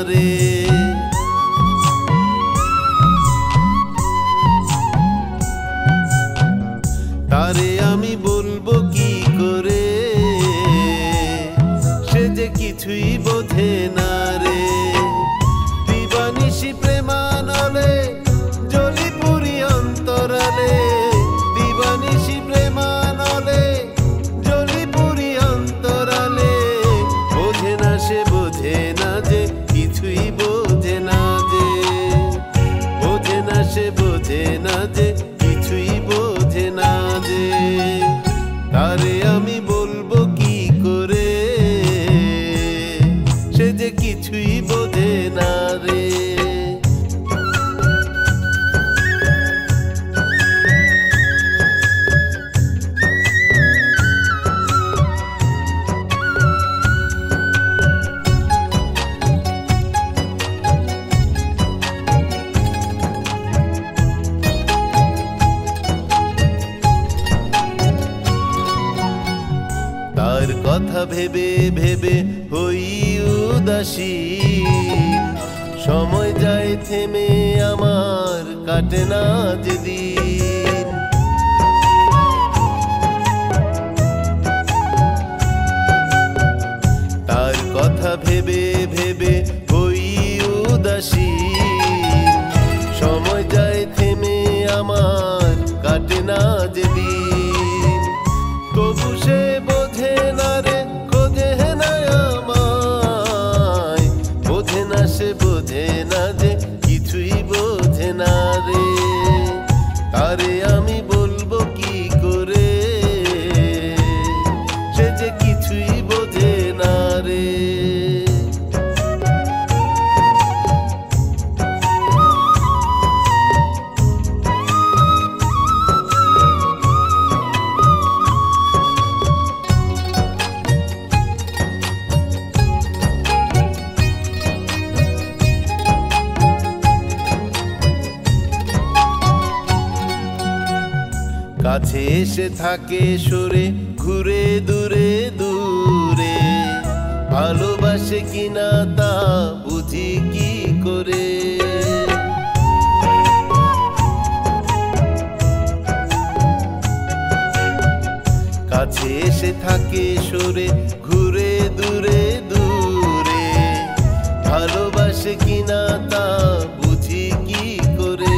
রে। তারে আমি বলবো কি করে, সে যে কিছুই বোঝে না রে। দিবানিশি প্রেমানলে জ্বলি পুরি অন্তরালে, দিবানিশি প্রেমানলে জ্বলি পুরি অন্তরালে। বোঝে না সে বোঝে না যে কিছুই বোঝে না যে, বোঝে না সে বোঝে না যে কিছুই বোঝে না যে। তারে আমি বলবো কি করে, সে যে কিছুই বোঝে না রে। তার কথা ভেবে ভেবে হই উদাসী, সময় যায় থেমে আমার কাটে না যেদিন। তার কথা ভেবে ভেবে হই উদাসী, সময় যায় থেমে আমার কাটে না যেদিন। তবু সে বোঝে না রে, খোঁজে না আমায়, বোঝে না সে বোঝে না যে কিছুই বোঝে না রে। তারে আমি বলবো কি করে, সে যে কিছুই বোঝে না রে। কাছে এসে থাকে সরে ঘুরে দূরে দূরে, ভালোবাসে কিনা তা বুঝি কি করে। কাছে এসে থাকে সরে ঘুরে দূরে দূরে, ভালোবাসে কিনা তা বুঝি কি করে।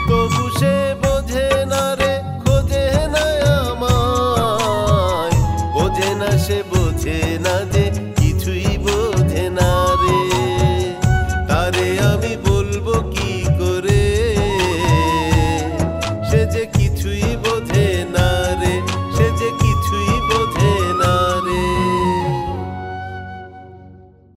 তবু সে বোঝে না রে, খোঁজে না আমায়, বোঝে না সে বোঝে না যে কিছুই বোঝে না রে। তারে আমি বলবো কি